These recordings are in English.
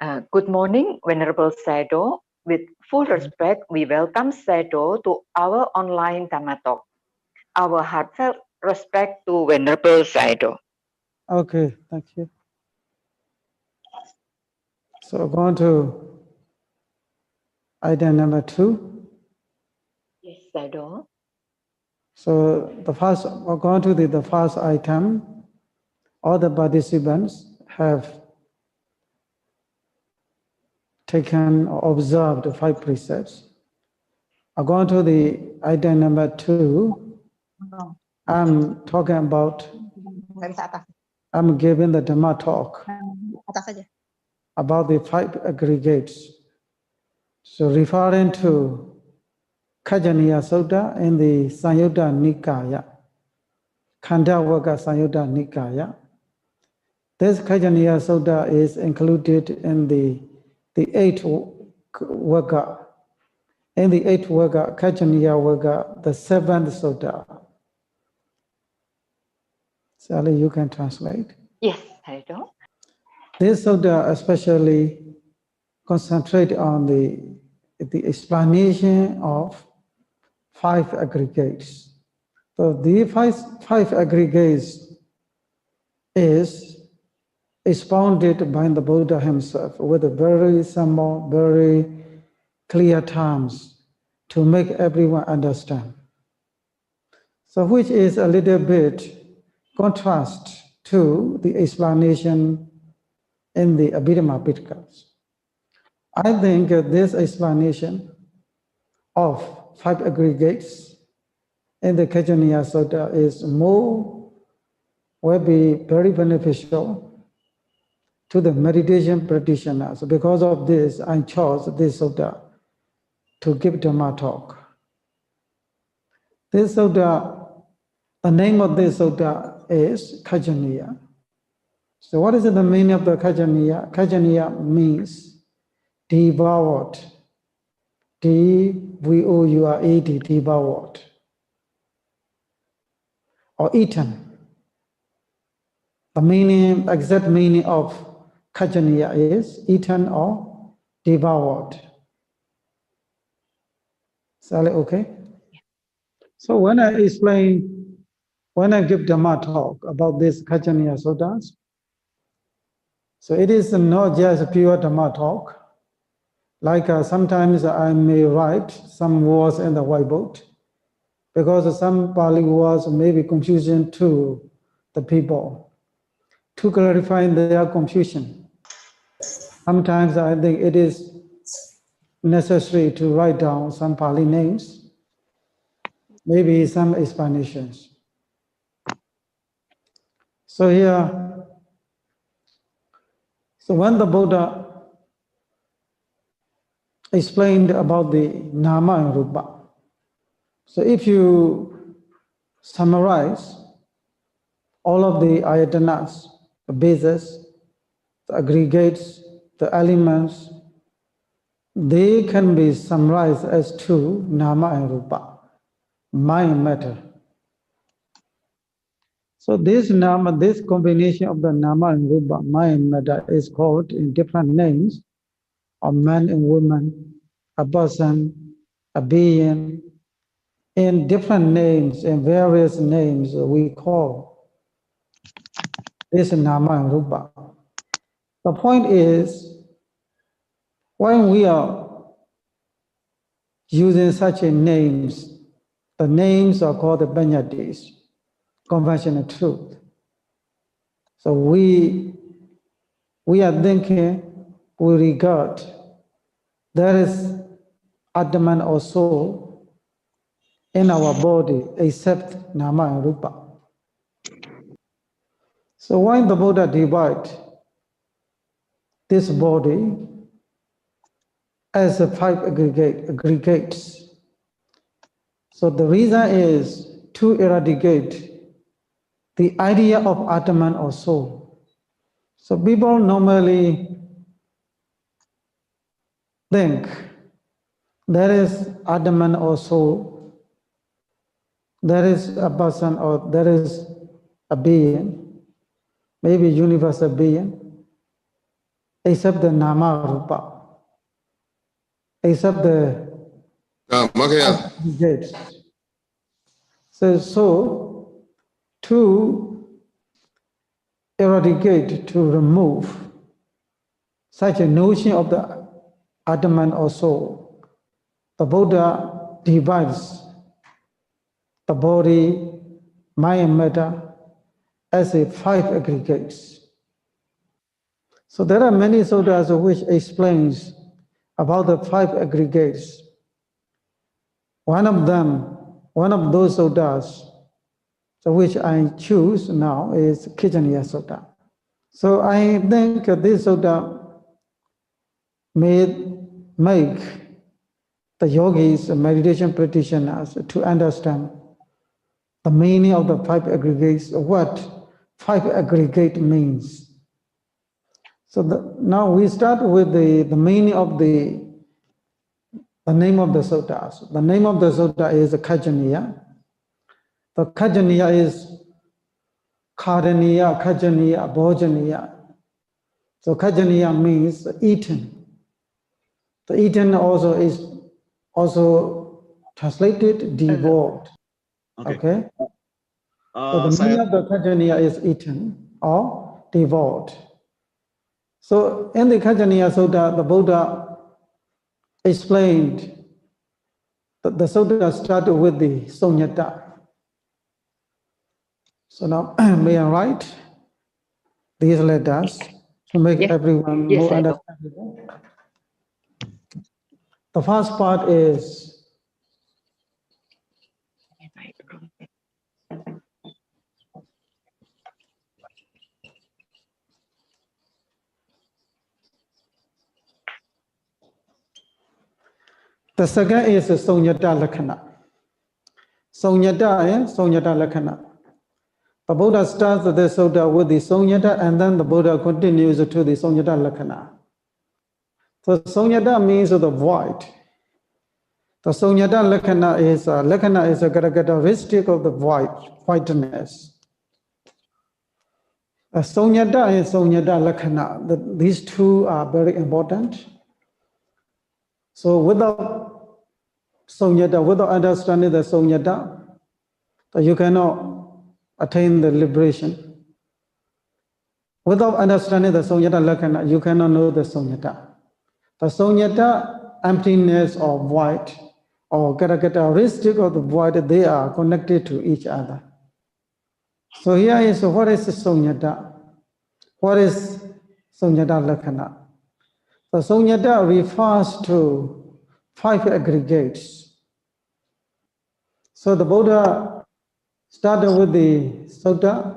Good morning, Venerable Sayadaw. With full respect, we welcome Sayadaw to our online Dhamma talk. Our heartfelt respect to Venerable Sayadaw. Okay, thank you. So going to item number 2. Yes, Sayadaw. So we're going to the first item. All the participants have taken or observed the 5 precepts. According to the item number 2, I'm talking about, I'm giving the Dhamma talk about the 5 aggregates. So referring to Khajjañiya Sutta in the Sanyutta Nikaya, Khandavaka Sanyutta Nikaya. This Khajjañiya Sutta is included in the 8th Vagga. In the 8th Vagga, Khajjañiya Vagga, the 7th Sutta. Sally, you can translate. Yes, Sayadaw. This Sutta especially concentrate on the explanation of 5 aggregates. So the 5 aggregates is expounded by the Buddha himself with very simple, very clear terms to make everyone understand. So which is a little bit contrast to the explanation in the Abhidhamma Pitkas. I think this explanation of 5 aggregates in the Khajjañiya Sutta will be very beneficial to the meditation practitioners. Because of this, I chose this sutta to give Dhamma talk. This sutta, the name of this sutta is Khajjañiya. So what is the meaning of the Khajjañiya? Khajjañiya means devoured. D-V-O-U-R-A-D, devoured. Or eaten. The meaning, exact meaning of Khajjañiya is eaten or devoured. Sally, okay? So when I give Dhamma talk about this Khajjañiya Suttas, so it is not just pure Dhamma talk. Like sometimes I may write some words in the whiteboard because some Pali words may be confusing to the people. To clarify their confusion, sometimes I think it is necessary to write down some Pali names, maybe some explanations. So here, so when the Buddha explained about the Nama and Rupa, so if you summarize all of the ayatanas, the bases, the aggregates, the elements, they can be summarized as 2 Nama and Rupa, mind and matter. So this combination of the Nama and Rupa, mind and matter, is called in different names, a man and woman, a person, a being, in different names, in various names we call this Nama and Rupa. The point is, when we are using such names, the names are called the Banyatis, conventional truth. So we are thinking, we regard, there is Atman or soul in our body except Nama and Rupa. So when the Buddha divide this body as 5 aggregates, so the reason is to eradicate the idea of Atman or soul. So people normally think there is Atman or soul, there is a person or there is a being, maybe universal being. except the Nama Rupa, except the gates. So to eradicate, to remove such a notion of the Atman or soul, the Buddha divides the body, mind and matter as a 5 aggregates. So there are many suttas which explains about the 5 aggregates. One of those suttas, so which I choose now, is Khajjañiya Sutta. So I think this sutta may make the yogis, meditation practitioners, to understand the meaning of the 5 aggregates, what 5 aggregate means. So now we start with the meaning of the name of the suttas. The name of the sutta is Khajjañiya. The Khajjañiya is Khajjañiya, Khajjañiya, Bhojaniya. So Khajjañiya means eaten. The eaten also is translated devoured. Okay. So the meaning of the Khajjañiya is eaten or devoured. So in the Khajjañiya Sutta, the Buddha explained that the Sutta started with the Sunyata. So now may I write these letters to make everyone more understandable. The first part is the second is Sunyata Lakhana. Sunyata Lakhana. The Buddha starts the Sutta with the Sunyata and then the Buddha continues to the Sunyata Lakhana. So Sunyata means the void. The Sunyata Lakhana is a characteristic of the voidness. Sunyata and Sunyata Lakhana, these two are very important. So without Sunyata, without understanding the Sunyata, you cannot attain the liberation. Without understanding the Sunyata Lakhana, you cannot know the Sunyata. The Sunyata, emptiness or void, or characteristic of the void, they are connected to each other. So here is what is Sunyata? What is Sunyata Lakhana? The Sunyata refers to 5 aggregates. So the Buddha started with the Sutta,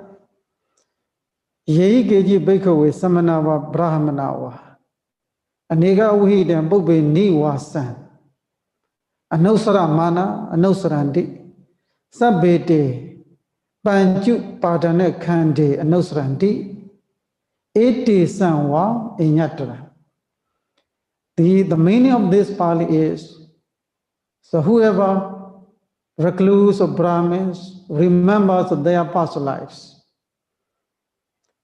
Yehi Geji Bhikkhave Samanava Brahmanava Anega Uhidam Bhubbe Niwasan Anusara Mana Anusaranti Sabbete Panchu Padane Khande Anusaranti Iti Sanwa Inyatra. The meaning of this Pali is, so whoever recluse or Brahmins remembers their past lives,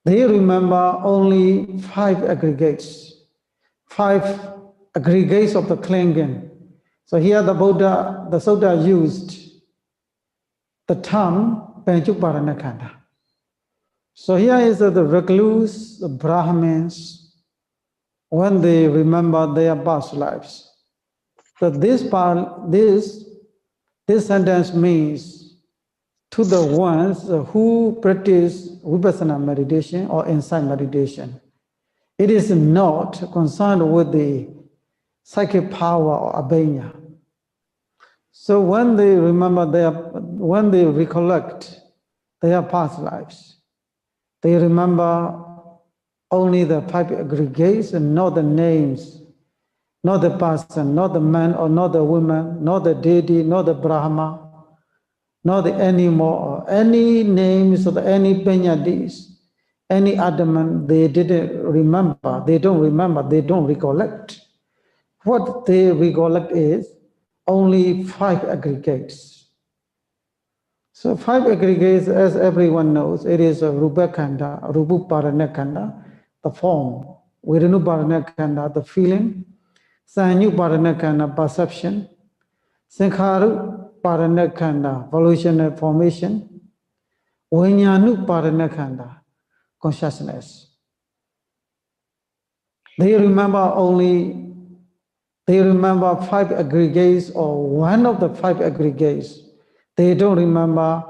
they remember only 5 aggregates, 5 aggregates of the clinging. So here the Buddha, the Sutta used the term Panchuparanakanda. So here is the recluse, the Brahmins, when they remember their past lives. So this sentence means to the ones who practice vipassana meditation or insight meditation. It is not concerned with the psychic power or abhanya. So when they when they recollect their past lives, they remember only the 5 aggregates and not the names, not the person, not the man or not the woman, not the deity, not the Brahma, not the animal or any names or any penyadis, any adamant, they didn't remember, they don't remember, they don't recollect. What they recollect is only 5 aggregates. So 5 aggregates, as everyone knows, it is a Rupa Khanda, Rupa Paranakanda, the form. Vedanupadana khanda, the feeling. Sanyupadana khanda, perception. Sankharupadana khanda, volitional formation. Vinyanupadana khanda, consciousness. They remember five aggregates or one of the five aggregates. They don't remember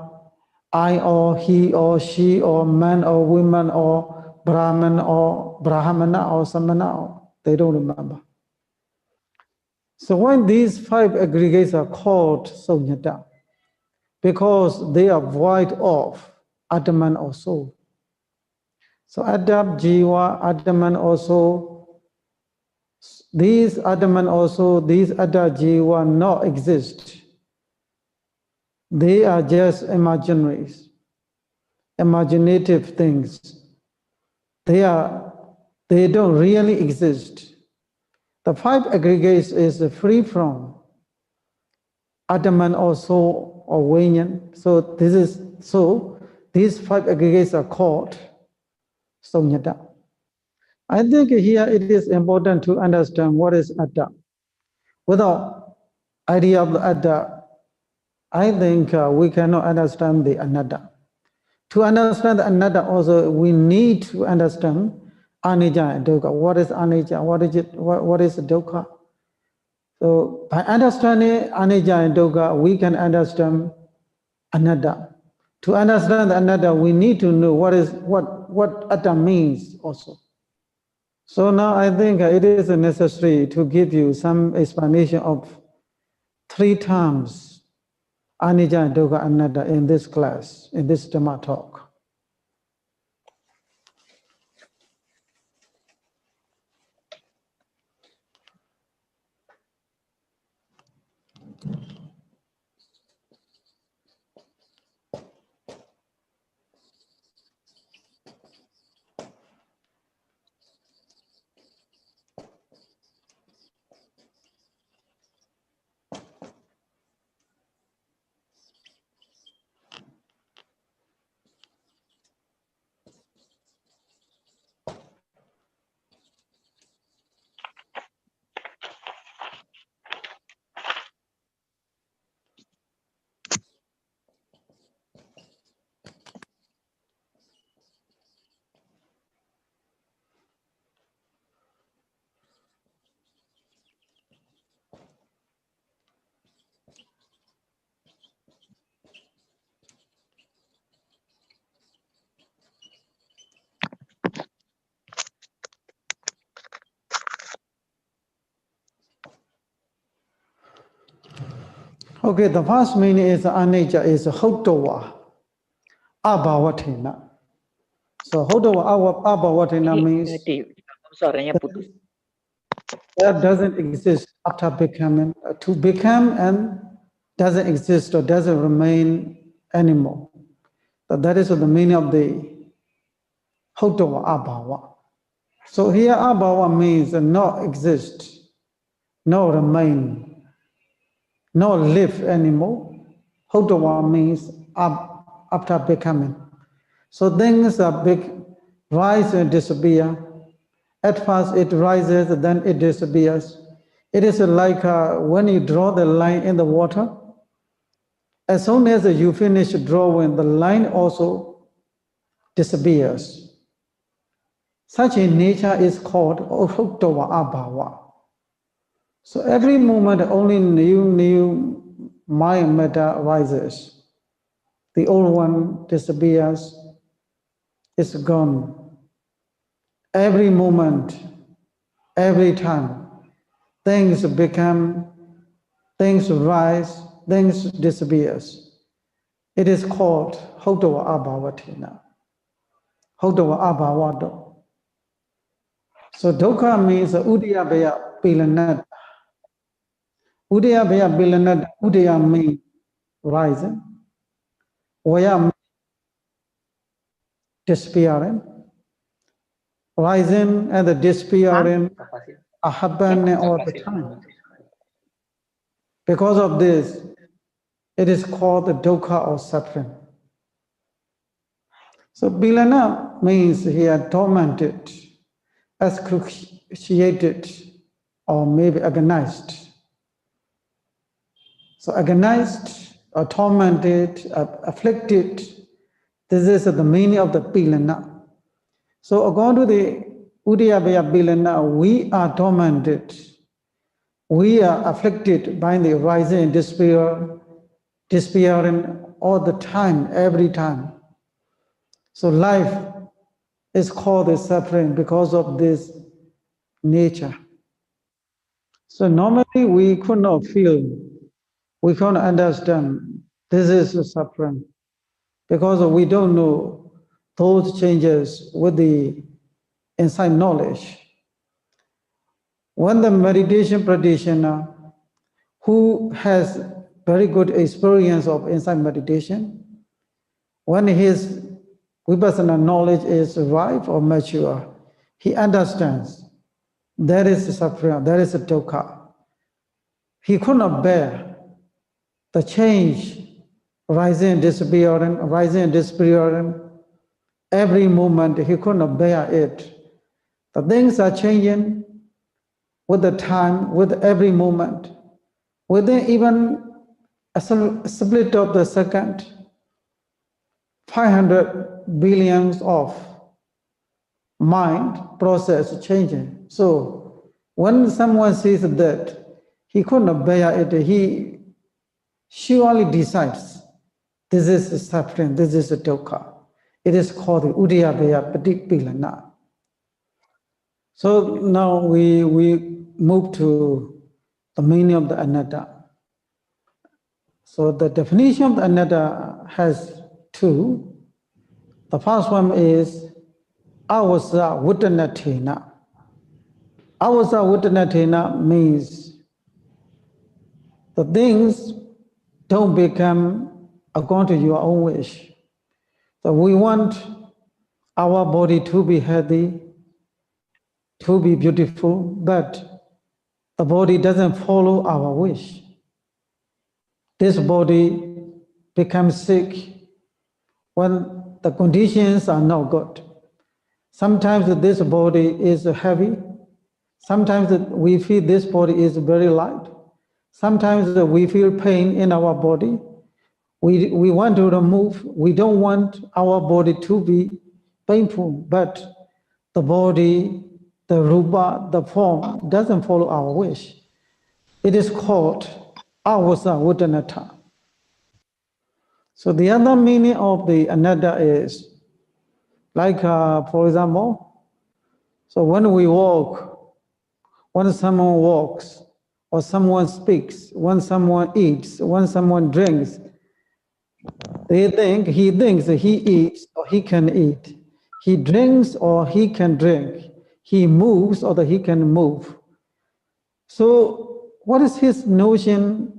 I or he or she or man or woman or Brahman or Brahmana or Samana. They don't remember. So when these five aggregates are called Sunyata, because they are void of Atman or soul. So Adab, Jiva, Atman also, these Atman also, these Adab, Jiva not exist. They are just imaginaries, imaginative things. They don't really exist. The five aggregates is free from Atman or soul or Vinyan. So these five aggregates are called Sunyata. I think here it is important to understand what is Atta. Without idea of the Atta, I think we cannot understand the Anatta. To understand the Anatta also, we need to understand Anicca and Dukkha. What is Anicca? What is Dukkha? So by understanding Anicca and Dukkha, we can understand Anatta. To understand the Anatta, we need to know what Atta means also. So now I think it is necessary to give you some explanation of three terms, Anicca, Dukkha, Anatta, in this class, in this Dhamma talk. Okay, the first meaning is Anicca is Hotawa, Abhavatina. So Hotawa, Abhavatina means Suaranya putus. that doesn't exist after becoming, to become and doesn't exist or doesn't remain anymore. So that is the meaning of the Hotawa Abhava. So here Abhava means not exist, not remain, not live anymore. Hotawa means after becoming. So things are big, rise and disappear. At first it rises, then it disappears. It is like when you draw the line in the water, as soon as you finish drawing, the line also disappears. Such a nature is called Hotawa Abhava. So every moment only new mind matter rises. The old one disappears, it's gone. Every moment, every time, things become, things rise, things disappears. It is called Hotawa Abhavatina. Hotawa Abhavado. So Dukkha means Udayabhaya Pilanat. Udayabhaya Pilanat, Udaya means rising. Vaya means disappearing. Rising and the disappearing are happening all the time. Because of this, it is called the dukkha or suffering. So bilana means here tormented, excruciated or maybe agonized. So agonized or tormented, afflicted, this is the meaning of the pilana. So according to the Udayabaya pilana, we are tormented, we are afflicted by the rising despair, despairing all the time, every time. So life is called the suffering because of this nature. So normally we could not feel, we can't understand this is a suffering because we don't know those changes with the inside knowledge. When the meditation practitioner who has very good experience of inside meditation, when his vipassana knowledge is ripe or mature, he understands there is suffering, there is a dukkha. He could not bear the change, rising and disappearing. Every moment he could not bear it. The things are changing with the time, with every moment. Within even a split of the second, 500 billions of mind process changing. So when someone sees that he could not bear it, he surely decides this is suffering, this is a dukkha. It is called the Udayabaya Patipilana. So now we move to the meaning of the anatta. So the definition of the anatta has two. The first one is avasa vuttanathena. Avasa vuttanathena means the things don't become according to your own wish. So we want our body to be healthy, to be beautiful, but the body doesn't follow our wish. This body becomes sick when the conditions are not good. Sometimes this body is heavy. Sometimes we feel this body is very light. Sometimes we feel pain in our body. We want to remove. We don't want our body to be painful, but the body, the rupa, the form doesn't follow our wish. It is called avasa vuttanatta. So the other meaning of the anatta is like, for example, so when we walk, when someone walks, or someone speaks, when someone eats, when someone drinks, he thinks that he eats or he can eat. He drinks or he can drink. He moves or that he can move. So what is his notion?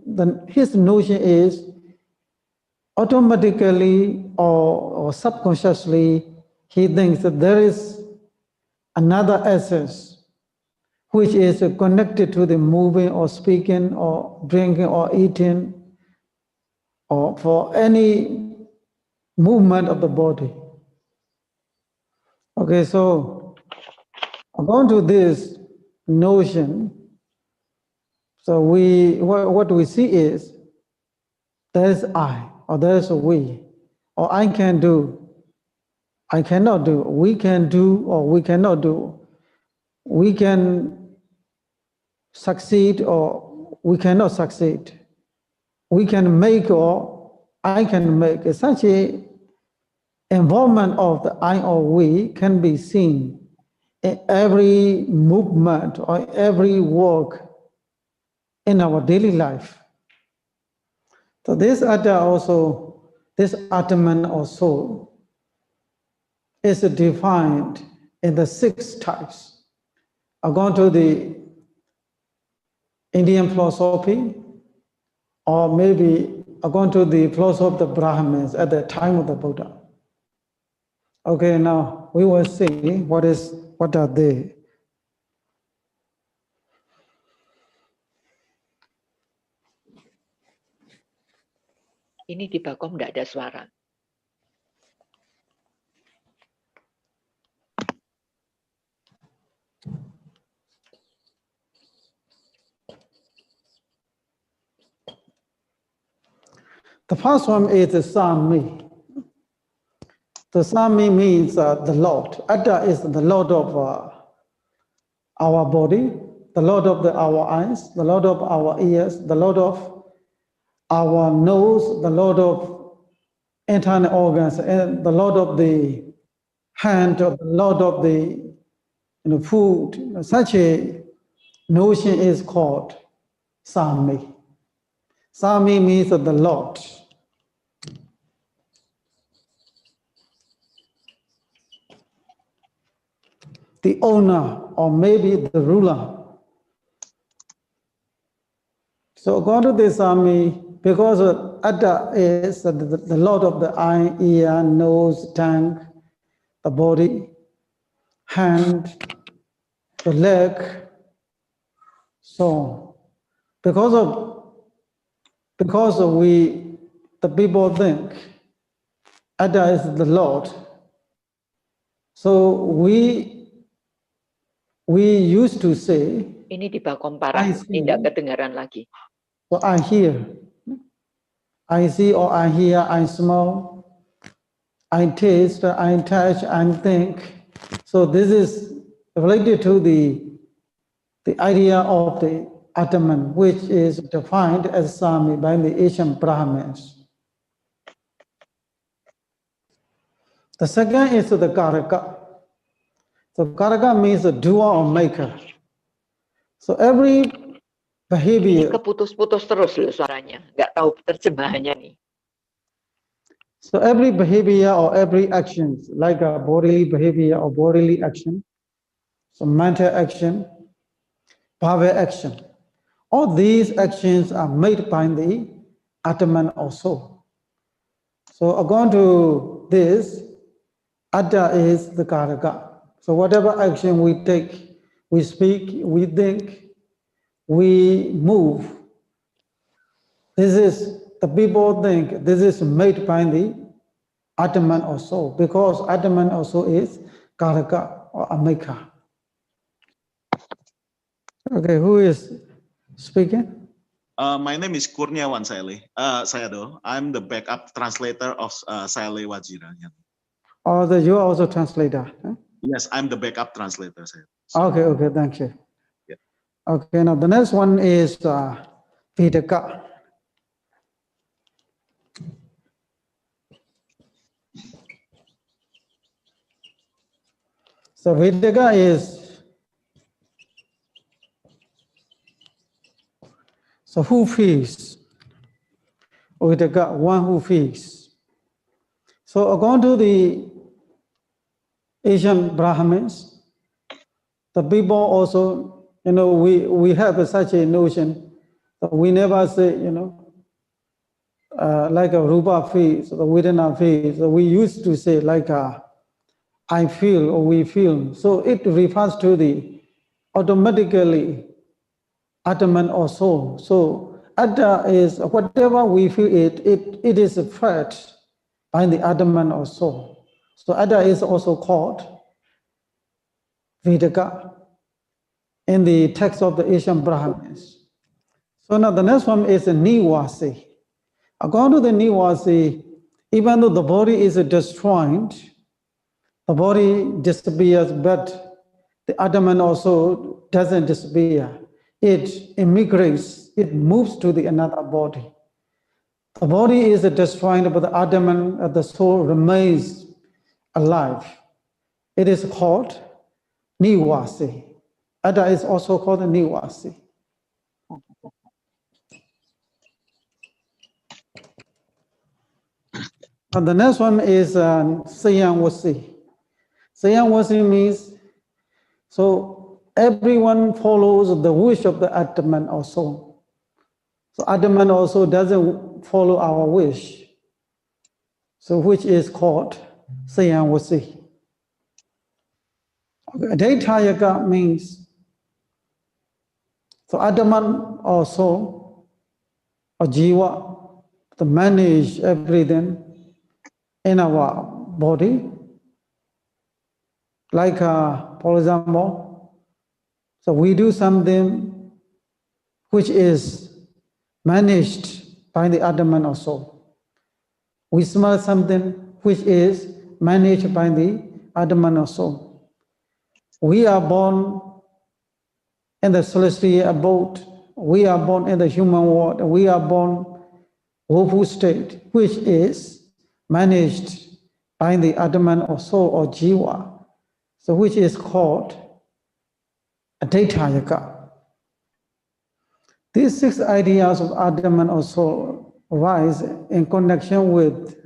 His notion is automatically or subconsciously, he thinks that there is another essence which is connected to the moving or speaking or drinking or eating or for any movement of the body. Okay, so according to this notion, so what we see is there is I, or there is a we, or I can do, I cannot do, we can do, or we cannot do. We can succeed or we cannot succeed. We can make or I can make. Such a involvement of the I or we can be seen in every movement or every work in our daily life. So this atta also, this Atman or soul is defined in the 6 types. According to the Indian philosophy, or maybe according to the philosophy of the Brahmins at the time of the Buddha. Okay, now we will see what are they. Ini di Bakom tidak ada suara. The first one is the Sami. The Sami means the Lord. Atta is the Lord of our body, the Lord of our eyes, the Lord of our ears, the Lord of our nose, the Lord of internal organs, and the Lord of the hand, or the Lord of the food. Such a notion is called Sami. Sami means the Lord. The owner, or maybe the ruler. So according to the Sami, because Atta is the Lord of the eye, ear, nose, tongue, the body, hand, the leg, so because the people think Atta is the Lord, so we used to say, Ini di Bakom Parah, tidak kedengaran lagi. So I hear, I see, or I hear, I smell, I taste, I touch, I think. So this is related to the idea of the Atman, which is defined as Sami by the Asian Brahmins. The second is the Karaka. So Karaka means a doer or maker. So every behavior. Ini keputus-putus terus loh suaranya, nggak tahu terjemahannya nih. So every behavior or every action, like a bodily behavior or bodily action, so mental action, power action, all these actions are made by the Atman or soul. So according to this, Atta is the Karaka. So whatever action we take, we speak, we think, we move, this is, the people think this is made by the Atman or soul, because Atman also is Karaka or Amika. Okay, who is speaking? My name is Kurniawan Sayado. I'm the backup translator of Saile Wajira. Oh, you are also translator? Huh? Yes, I'm the backup translator. Okay, thank you. Yeah. Okay, now the next one is Vidaka. So Vidaka is, so who feels? Vidaka, one who feels. So according to the Asian Brahmins, the people also, we have such a notion that we never say, like a Rupa feels, the Vedana feels. So we used to say like I feel or we feel. So it refers to the automatically Atman or soul. So Atta is whatever we feel it is felt by the Atman or soul. So Atta is also called Vedaka in the text of the Asian Brahmins. So now the next one is Nivasi. According to the Nivasi, even though the body is destroyed, the body disappears, but the Atman also doesn't disappear. It immigrates, it moves to the another body. The body is destroyed, but the Atman, the soul remains alive. It is called Nivasi. Atta is also called Nivasi. And the next one is Sayanwasi. Sayanwasi means, so everyone follows the wish of the Atman or soul. So Atman also doesn't follow our wish. So which is called Sayanwasi. Okay, Daitayaka means, so Atman or soul or Jiva to manage everything in our body. Like, for example, so we do something which is managed by the Atman or soul. We smell something which is managed by the Atman or soul. We are born in the celestial abode. We are born in the human world. We are born woeful state, which is managed by the Atman or soul or Jiva, so which is called Advaitayaka. These 6 ideas of Atman or soul rise in connection with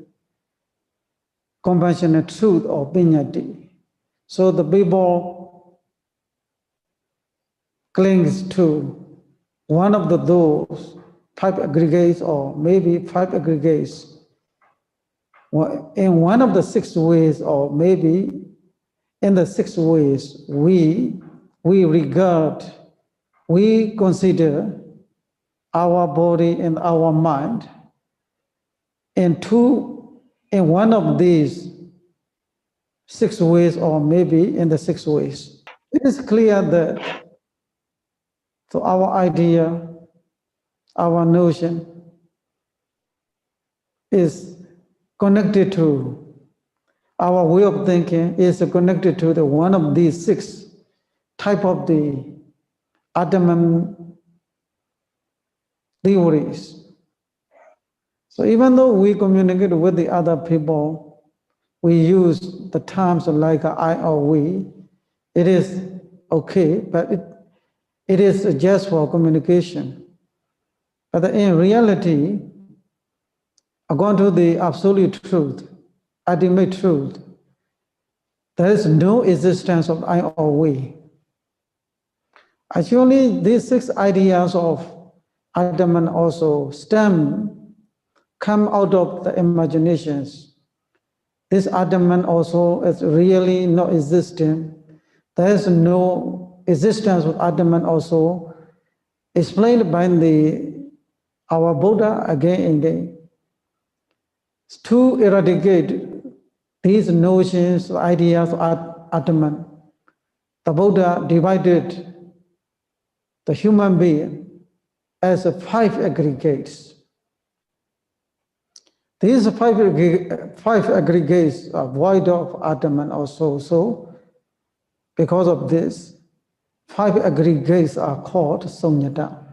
compassionate truth or Vinyati. So the people clings to one of those 5 aggregates or maybe 5 aggregates in one of the 6 ways or maybe in the 6 ways we regard, we consider our body and our mind in one of these 6 ways or maybe in the 6 ways. It is clear that so our idea, our notion is connected to our way of thinking is connected to the one of these 6 type of the Atman theories. So even though we communicate with the other people, we use the terms like I or we, it is okay, but it is just for communication. But in reality, according to the absolute truth, ultimate truth, there is no existence of I or we. Actually, these 6 ideas of Atman also come out of the imaginations. This Atman also is really not existing. There is no existence of Atman also explained by our Buddha again and again. To eradicate these notions, ideas of Atman, the Buddha divided the human being as 5 aggregates. These 5 aggregates are void of Atman also. So, because of this, 5 aggregates are called Sunyata.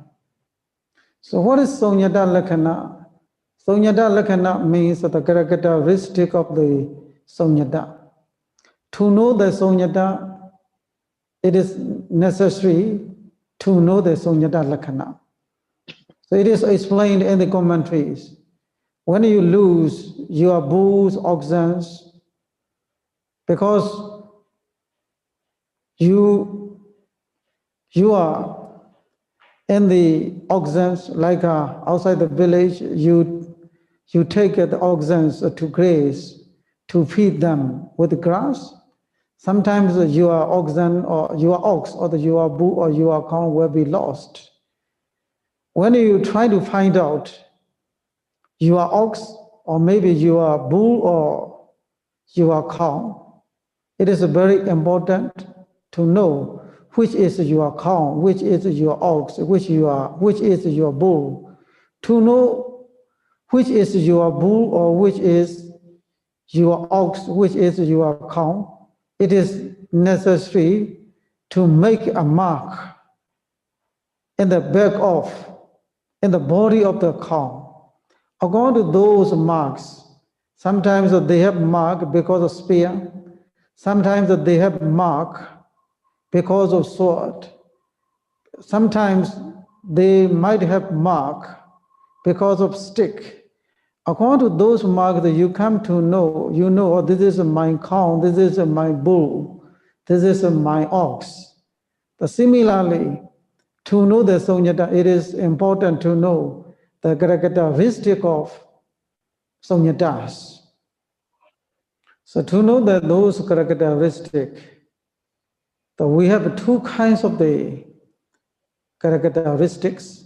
So, what is Sunyata Lakkhana? Sunyata Lakkhana means the characteristic of the Sunyata. To know the Sunyata, it is necessary to know the Sunyata Lakkhana. So, it is explained in the commentaries. When you lose your bulls, oxen, because you are in the oxen, like outside the village, you take the oxen to graze, to feed them with grass. Sometimes your oxen or your ox or your bull or your cow will be lost. When you try to find out your ox or maybe your bull or your cow, it is very important to know which is your cow, which is your ox, which is your bull. To know which is your bull or which is your ox, which is your cow, it is necessary to make a mark in the in the body of the cow. According to those marks, sometimes they have mark because of spear, sometimes they have mark because of sword, sometimes they might have mark because of stick. According to those marks, you come to know, oh, this is my cow, this is my bull, this is my ox. But similarly, to know the Sunyata, it is important to know the characteristic of Sunyatas. So to know that those characteristics, so we have 2 kinds of the characteristics.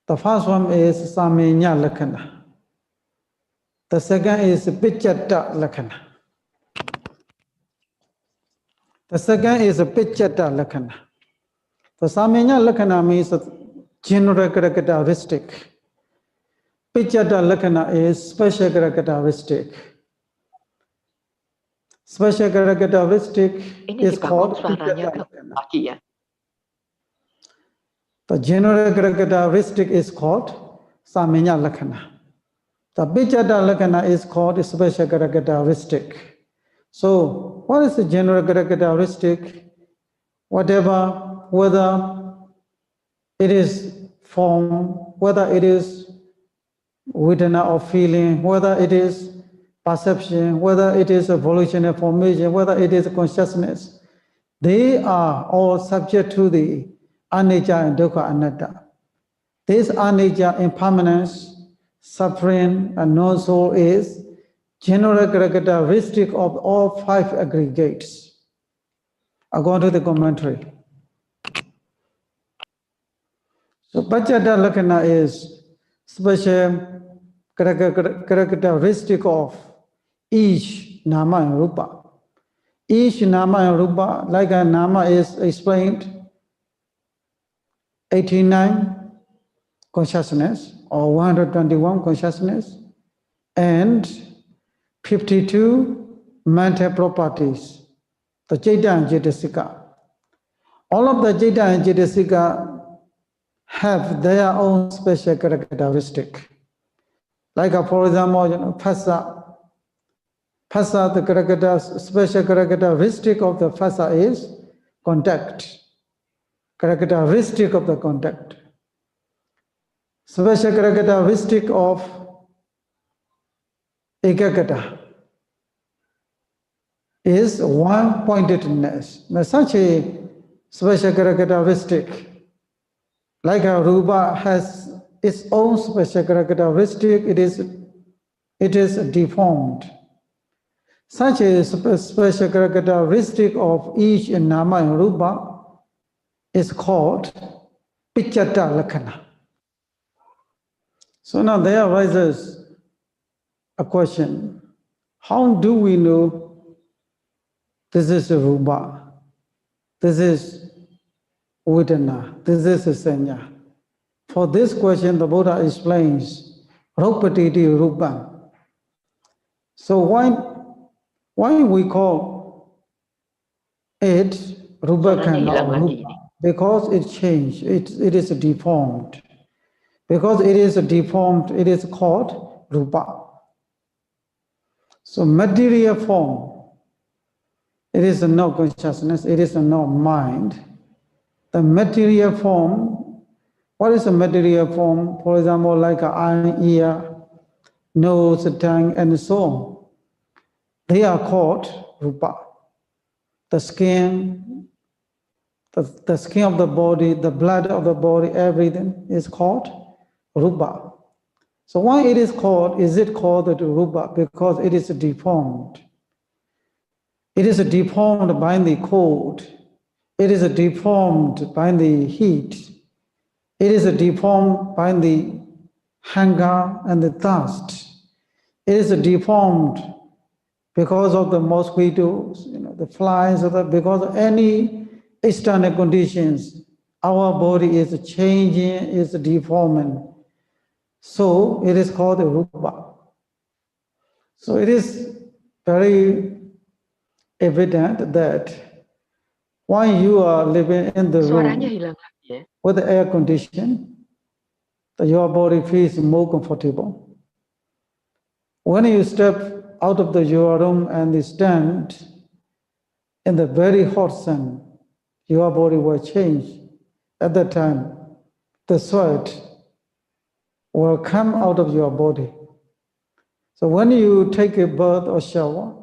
The first one is Samenya Lakkhana. The second is Pichata Lakkhana. The second is Pichata Lakkhana. The Samenya Lakkhana means general characteristic. Pichata Lakkhana is special characteristic. Special characteristic Ini is dibangun called suaranya Pichata ke Lakkhana. lagi ya. The general characteristic is called Samenya Lakkhana. The Pichata Lakkhana is called special characteristic. So, what is the general characteristic? Whatever, whether it is form, whether it is vedana or feeling, whether it is perception, whether it is evolutionary formation, whether it is consciousness, they are all subject to the anicca and dukkha anatta. This anicca, impermanence, suffering, and non-soul is general characteristic of all five aggregates, according to the commentary. So Pachata Lakkhana is special characteristic of each nama and rupa. Each nama and rupa, like a nama is explained, 89 consciousness or 121 consciousness and 52 mental properties, the Jeta and Jetasika. All of the Jeta and Jetasika have their own special characteristic. Like for example, phasa. Phasa, the special characteristic of the phasa is contact. Characteristic of the contact. Special characteristic of ekagata is one-pointedness. Now, such a special characteristic, like a rupa has its own special characteristic, it is deformed. Such a special characteristic of each nama and rupa is called Pichata Lakkhana. So now there arises a question: how do we know this is a rupa, this is vedana, this is a sanya? For this question, the Buddha explains Rupatiti Rupa. So why we call it Rupakana or Rupa? Because it changed, it is deformed. Because it is deformed, it is called Rupa. So material form, it is no consciousness, it is no mind. The material form, what is a material form? For example, like an eye, ear, nose, tongue, and so on. They are called Rupa. The skin, the skin of the body, the blood of the body, everything is called Rupa. So why is it called the Rupa? Because it is deformed. It is deformed by the cold. It is deformed by the heat. It is deformed by the hunger and the thirst. It is deformed because of the mosquitoes, the flies, because of any external conditions. Our body is changing, is deforming. So it is called a rupa. So it is very evident that when you are living in the room with the air condition, your body feels more comfortable. When you step out of your room and stand in the very hot sun, your body will change. At that time, the sweat will come out of your body. So when you take a bath or shower,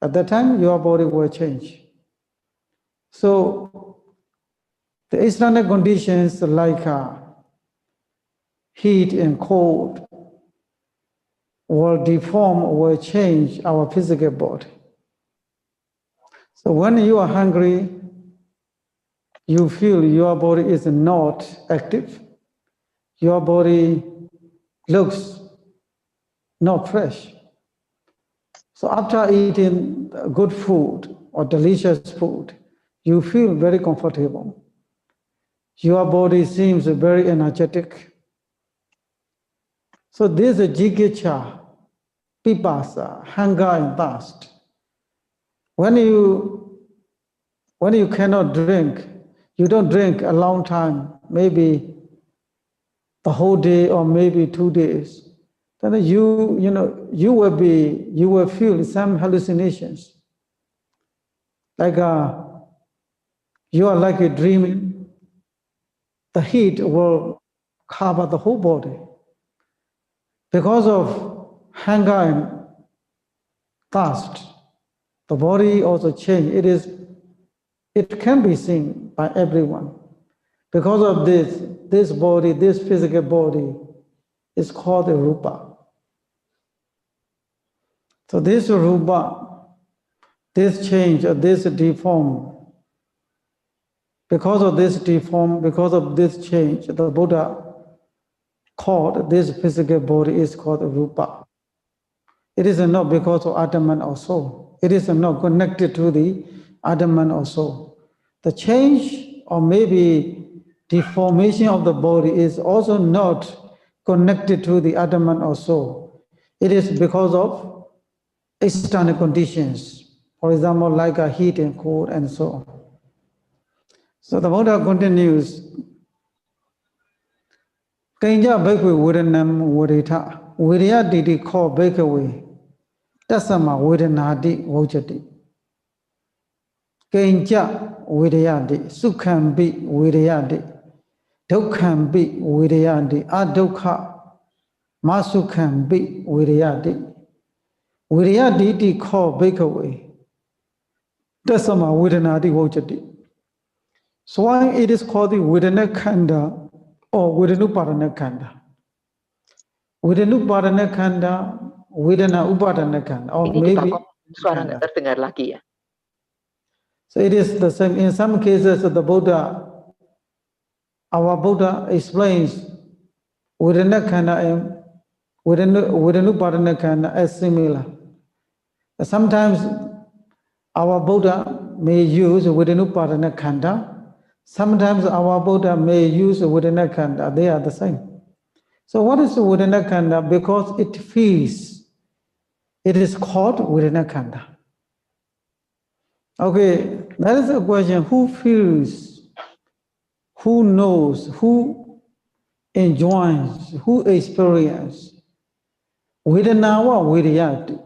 at that time, your body will change. So the external conditions like heat and cold will deform, will change our physical body. So when you are hungry, you feel your body is not active. Your body looks not fresh. So after eating good food or delicious food, you feel very comfortable. Your body seems very energetic. So this is jigicha, pipasa, hunger and thirst. When you cannot drink, you don't drink a long time, maybe the whole day or maybe 2 days, then you will feel some hallucinations, like you are like a dreaming. The heat will cover the whole body. Because of hunger and thirst, the body also change. It can be seen by everyone. Because of this body, this physical body is called a rupa. So this rupa, this change or this deform, because of this change, the Buddha called this physical body is called rupa. It is not because of Atman or soul. It is not connected to the Atman or soul. The change or maybe deformation of the body is also not connected to the Atman or soul. It is because of external conditions, for example, like a heat and cold and so on. So the Buddha continues, Kanja Bhikkhave Vedanam Vedita, Vidya Didi Ko Bhikkhave, Tasama Vedanadi Vojati. Kanja Vidyadi, Sukham Vidyadi, Dukham Vidyadi, Adukha, Masukham Vidyadi. Vidyadi Ko Bhikkhave, Tasama Vedanadi Vojati. So why it is called the Vedana Khanda or Vedanupadana Khanda? Vedanupadana Khanda, Vedana Upadana Khanda, or Ini maybe kita suara Khanda. nggak terdengar lagi ya. So it is the same. In some cases, the Buddha, our Buddha explains Vedana Khanda and Vedanupadana Khanda as similar. Sometimes our Buddha may use Vedanupadana Khanda. Sometimes our Buddha may use Vedana Khanda. They are the same. So what is Vedana Khanda? Because it feels, it is called Vedana Khanda. Okay, that is a question. Who feels, who knows, who enjoys, who experiences? Vedana wa Vidyati.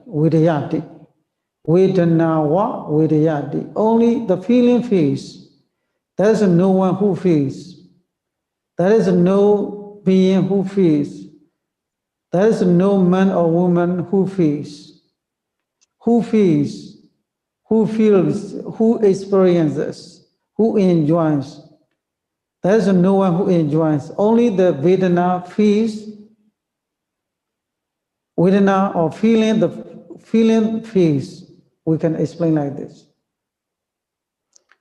Vedana wa Vidyati. Only the feeling feels. There is no one who feels. There is no being who feels. There is no man or woman who feels. Who feels, who experiences, who enjoys. There is no one who enjoys. Only the Vedana feels, Vedana or feeling, the feeling feels. We can explain like this.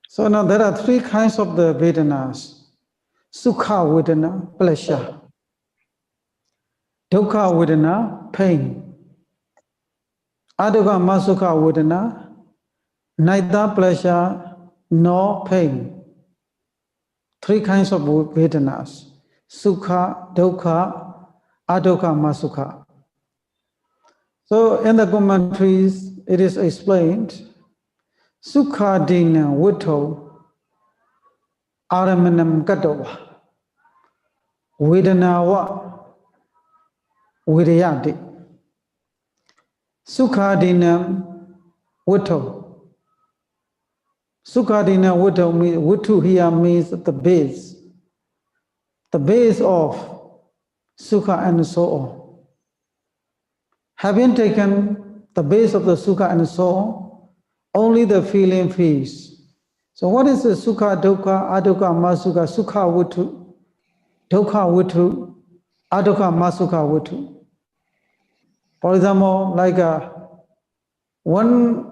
So now there are 3 kinds of the Vedanas. Sukha Vedana, pleasure. Dukkha Vedana, pain. Adukkha Masukha Vedana, neither pleasure nor pain. 3 kinds of Vedanas. Sukha, Dukkha, Adukkha, Masukha. So in the commentaries, it is explained, Sukha Dina Vitto Aramanam Katova Vedanawa Vidyati. Sukhadinam Vitto. Sukhadina Vitto means, Vittu here means the base of Sukha and so on. Having taken the base of the Sukha and so on, only the feeling feels. So what is the Sukha, Dukkha, Adukkha, Masukha, Sukha Vittu, Dukkha Vittu, Adukkha, Masukha Vittu? For example, like when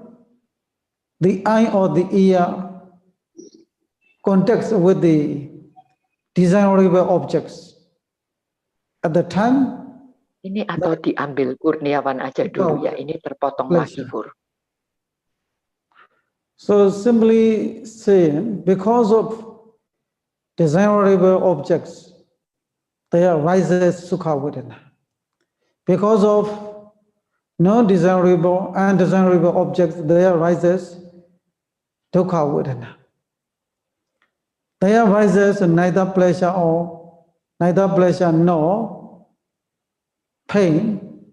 the eye or the ear contacts with the desirable objects, at the time, Ini atau diambil Kurniawan aja dulu ya. Ini terpotong lagi, Fur. So simply saying, because of desirable objects, there arises Sukha Vedana. Because of no desirable and undesirable objects, there arises dukkha vedana. There arises neither pleasure nor pain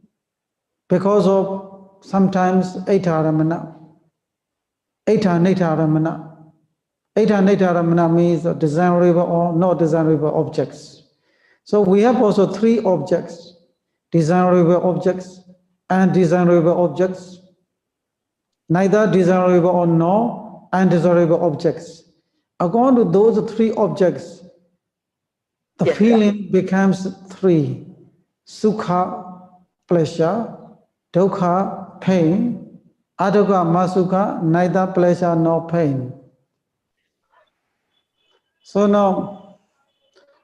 because of sometimes etaramana. Etaramana. Etaramana means desirable or not desirable objects. So we have also three objects: desirable objects and undesirable objects, neither desirable or nor undesirable objects. According to those three objects, the Yes, feeling becomes three: sukha, pleasure; dukkha, pain; adukkha, masukha, neither pleasure nor pain. So now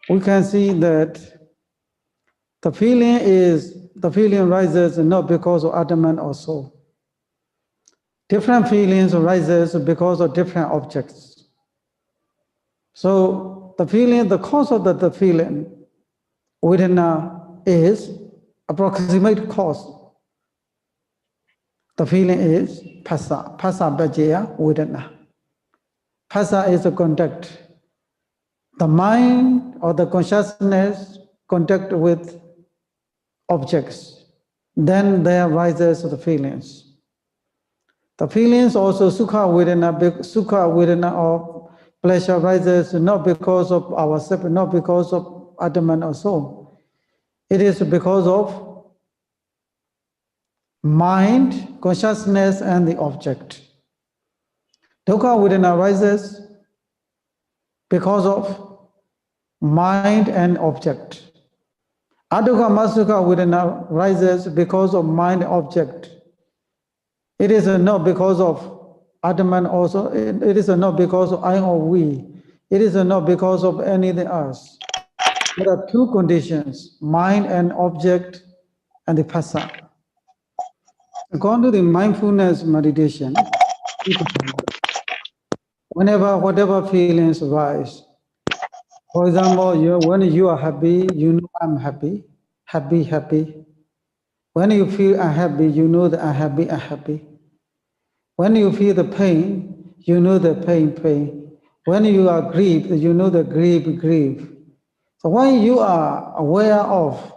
we can see that the feeling rises not because of Atman or soul. Different feelings arises because of different objects. So the cause of the feeling vedana is approximate cause. The feeling is phassa bhajaya vedana. Phassa is a contact. The mind or the consciousness contact with objects. Then there arises the feelings. The feelings also sukha vedana or pleasure rises not because of ourselves, not because of Atman or soul. It is because of mind, consciousness, and the object. Dukkha vedana rises because of mind and object. Adukkha masukha vedana rises because of mind object. It is not because of Atman also, it is not because of I or we. It is not because of anything else. There are two conditions: mind and object, and the phassa. According to the mindfulness meditation, whatever feelings arise, for example, when you are happy, you know I'm happy, happy. When you feel unhappy, you know that I'm happy. When you feel the pain, you know the pain. When you are grieved, you know the grief. So when you are aware of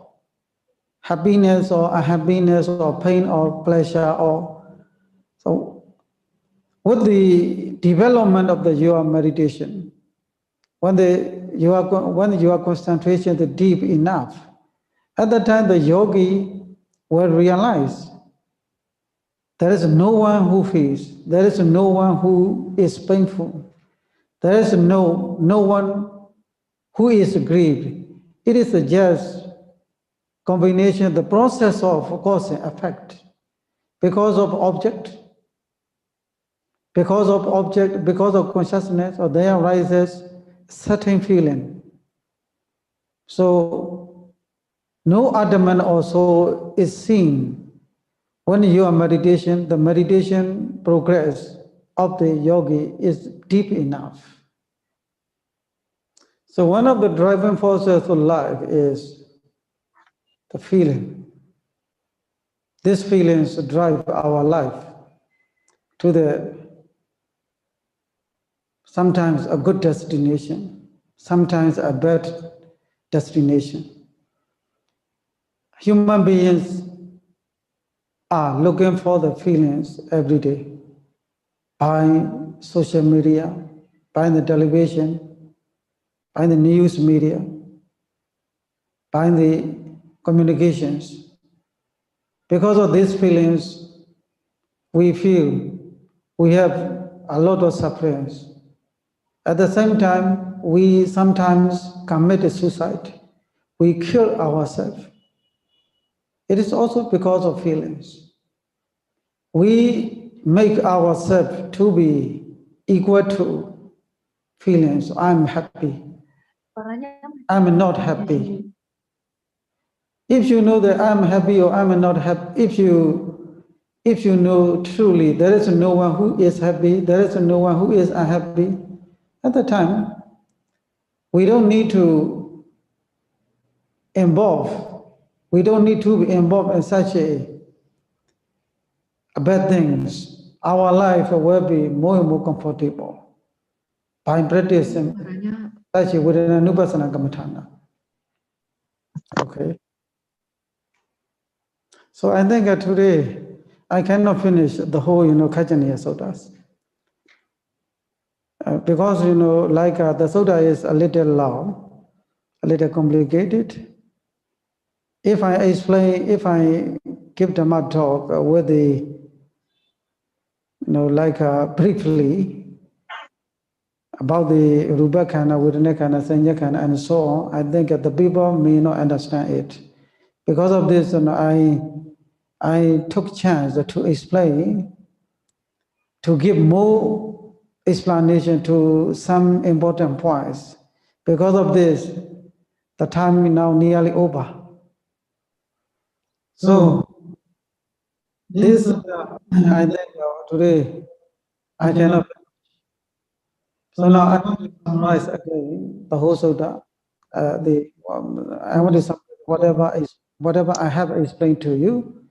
happiness or unhappiness or pain or pleasure, so with the development of your meditation, when your concentration is deep enough, at that time the yogi will realize there is no one who feels, there is no one who is painful, there is no one who is grieved. It is just combination, the process of cause and effect. Because of consciousness, or there arises certain feeling. So no Atman also is seen when your meditation, the meditation progress of the yogi is deep enough. So one of the driving forces of life is the feeling. These feelings drive our life to sometimes a good destination, sometimes a bad destination. Human beings are looking for the feelings every day by social media, by the television, by the news media, by the communications. Because of these feelings, we feel we have a lot of sufferings. At the same time, we sometimes commit suicide. We kill ourselves. It is also because of feelings. We make ourselves to be equal to feelings. I'm happy. I'm not happy. If you know that I'm happy or I'm not happy, if you know truly there is no one who is happy, there is no one who is unhappy, at the time, we don't need to involve We don't need to be involved in such a bad things. Our life will be more and more comfortable by practicing Makanya such a within a Nupassana Kamathana. Okay. So I think today I cannot finish the whole, Khajjañiya Suttas. Because, the Sutta is a little long, a little complicated. If I give Dhamma talk with the, briefly about the Rubakana, Vedana Sanyakana, and so on, I think that the people may not understand it. Because of this, I took chance to explain, to give more explanation to some important points. Because of this, the time is now nearly over. So this, I think today I cannot. So now I want to summarize again the whole Sutta. I want to summarize whatever I have explained to you.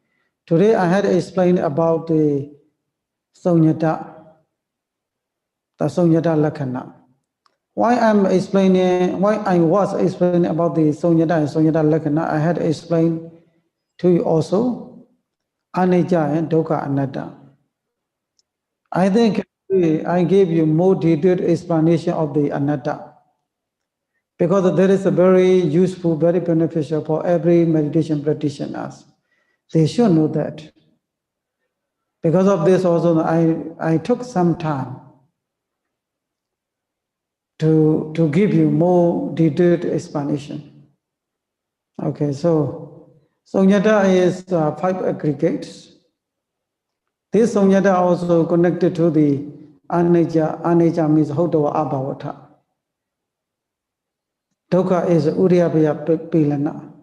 Today I had explained about the Sunyata Lakkhana. Why I was explaining about the Sunyata and Sunyata Lakkhana, I had explained to you also Anicca and Dukkha Anatta. I think I gave you more detailed explanation of the Anatta because there is a very useful, very beneficial for every meditation practitioners. They should know that. Because of this also, I took some time to give you more detailed explanation. Okay, so Sunyata is 5 aggregates. This Sunyata also connected to the Anicca. Anicca means Hotawa Abhavata. Dukkha is Uryabhaya Pilana.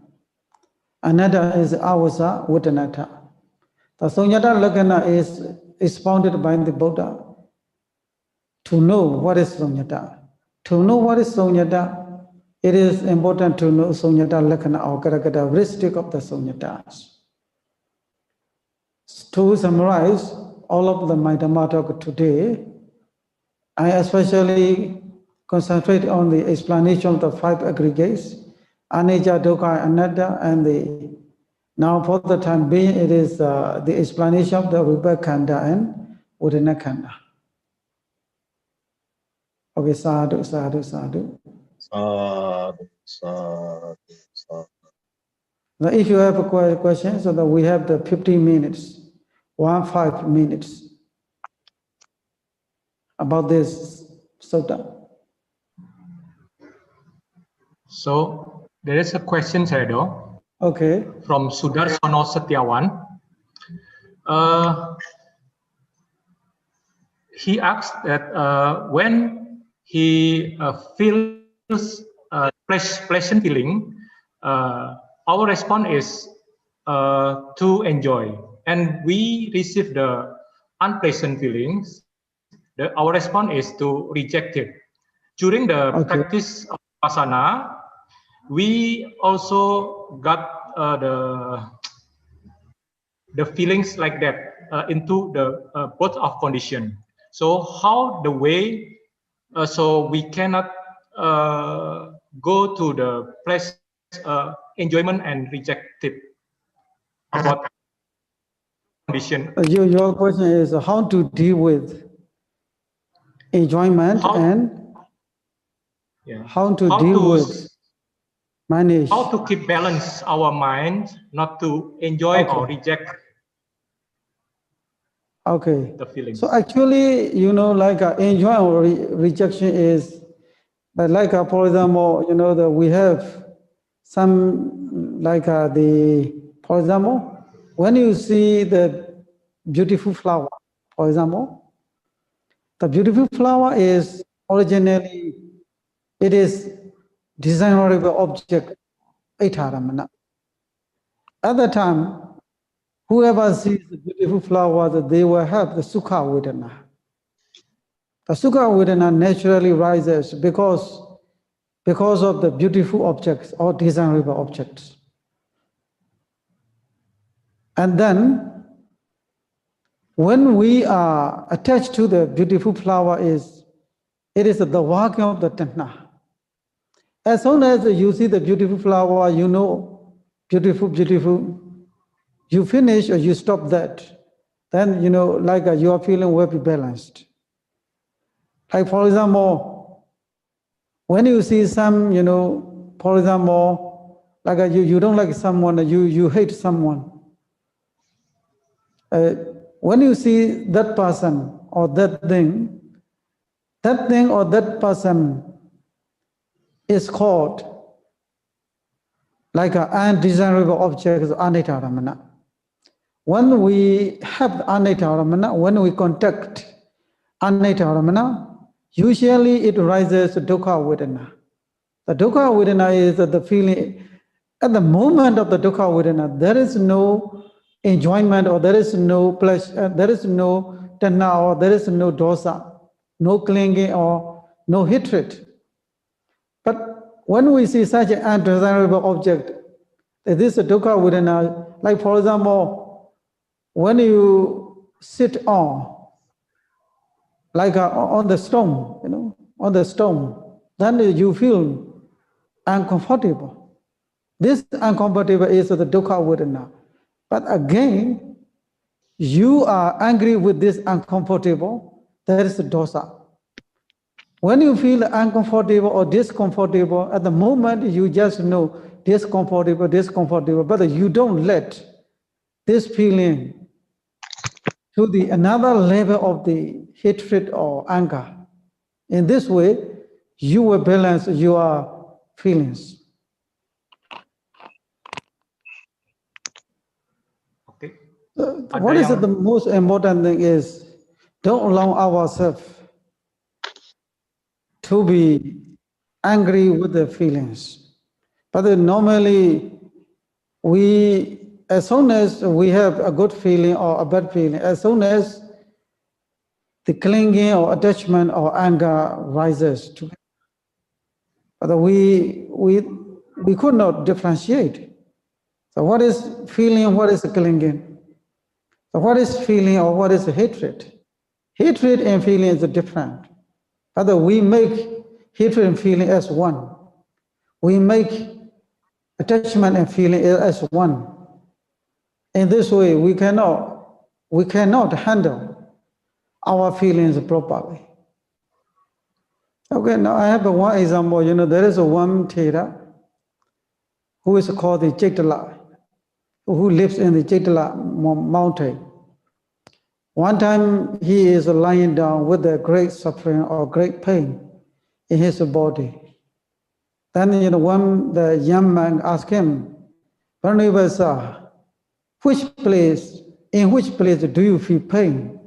Anatta is Avasa Vatanata. The Sunyata Lakkhana is expounded by the Buddha to know what is Sunyata. To know what is Sunyata, it is important to know Sunyata Lakkhana or characteristic of the Sunyatas. To summarize all of my Dhamma talk today, I especially concentrate on the explanation of the 5 aggregates, Anicca, Dukkha, Anatta, and now for the time being, it is the explanation of the Rupa Khanda and Vedana Khanda. Okay, sadhu, sadhu, sadhu. Sadhu, sadhu, sadhu. Now, if you have a question, so that we have the 15 minutes, 5 minutes about this sutta. So there is a question, Sayadaw, Okay. from Sudarsono Setiawan. He asks that when he feels pleasant feeling, our response is to enjoy, and we receive the unpleasant feelings. Our response is to reject it. During the practice of Vipassana, we also got the feelings like that into the both of condition. So how the way, so we cannot go to the place enjoyment and reject it about condition. Your question is how to deal with enjoyment and how to deal with manage. How to keep balance our mind, not to enjoy or reject. Okay. The feelings. So actually, enjoy or rejection is, but for example, we have some for example, when you see the beautiful flower, for example, the beautiful flower is originally, it is desirable object, itaramana. At the time, whoever sees the beautiful flower, they will have the sukha vedana. The sukha vedana naturally rises because of the beautiful objects or desirable objects. And then when we are attached to the beautiful flower, it is the working of the tanha. As soon as you see the beautiful flower, you know, beautiful, beautiful, you finish or you stop that, then, you know, like you are feeling well balanced. Like, for example, when you see some, you know, for example, like you don't like someone, you hate someone. When you see that person or that thing or that person is called like an undesirable object, anitaramana. When we have anitaramana, when we contact anitaramana, usually it rises dukkha vedana. The dukkha vedana is the feeling, at the moment of the dukkha vedana, there is no enjoyment or there is no pleasure, there is no tanha or there is no dosa, no clinging or no hatred. But when we see such an undesirable object, this is dukkha vedana. Like, for example, when you sit on, like on the stone, you know, on the stone, then you feel uncomfortable. This uncomfortable is the dukkha vedana. But again, you are angry with this uncomfortable, that is the dosa. When you feel uncomfortable or discomfortable, at the moment you just know discomfortable, but you don't let this feeling to the another level of the hatred or anger. In this way, you will balance your feelings. Okay. What is the most important thing is don't allow ourselves to be angry with the feelings. But normally, as soon as we have a good feeling or a bad feeling, as soon as the clinging or attachment or anger rises, but we could not differentiate. So what is feeling, what is clinging? So what is feeling or what is hatred? Hatred and feeling is different. But we make hatred and feeling as one. We make attachment and feeling as one. In this way, we cannot handle our feelings properly. Okay, now I have one example. You know, there is one Thera who is called the Chaitala, who lives in the Chaitala mountain. One time he is lying down with a great suffering or great pain in his body. Then, you know, when the young man asked him, Barnabas, in which place do you feel pain?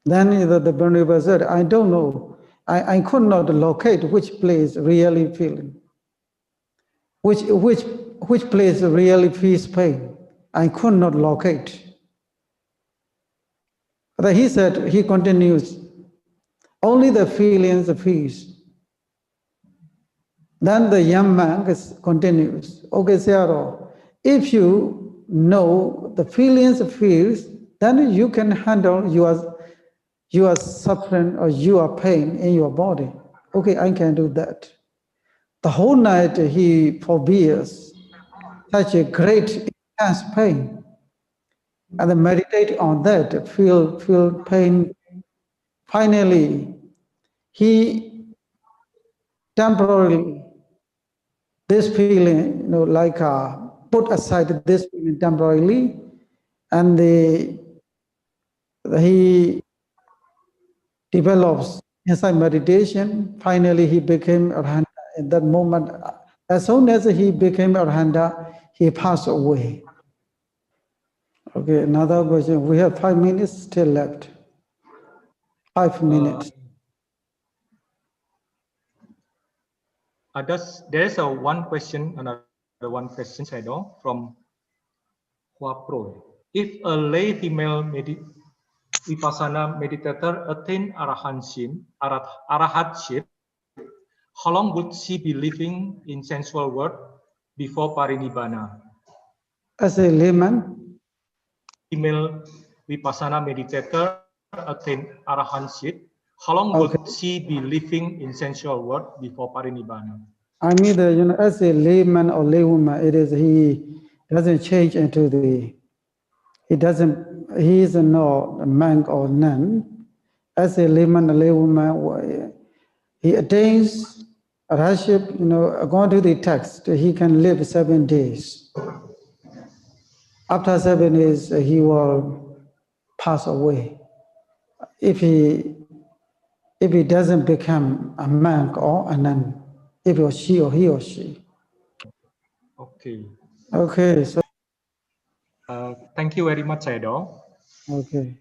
Then the Barnabas said, I don't know. I could not locate which place really feeling. Which place really feels pain? I could not locate. But he said, he continues, only the feelings feels. Then the young man continues, okay, Searo, if you know the feelings feels, then you can handle your suffering or your pain in your body. Okay, I can do that. The whole night he forbears such a great intense pain and meditate on that, feel pain. Finally, he temporarily, this feeling, you know, like put aside this feeling temporarily, and he develops inside meditation. Finally, he became Arhanta. In that moment, as soon as he became Arhanta, he passed away. Okay, another question. We have 5 minutes still left. 5 minutes. There's one question, another one question, Shadow, from Huapro. If a lay female vipassana meditator attain arahatship, how long would she be living in sensual world before parinibbana? As a layman, female Vipassana meditator attain Arahantship, how long would Okay. she be living in sensual world before Parinibbana? I mean, as a layman or laywoman, it is he doesn't change into he is no monk or nun. As a layman or laywoman, he attains arahantship, according to the text, he can live 7 days. After 7 days, he will pass away. If he doesn't become a monk or a nun, if he or she. Okay. Okay, so Thank you very much, Sayadaw. okay.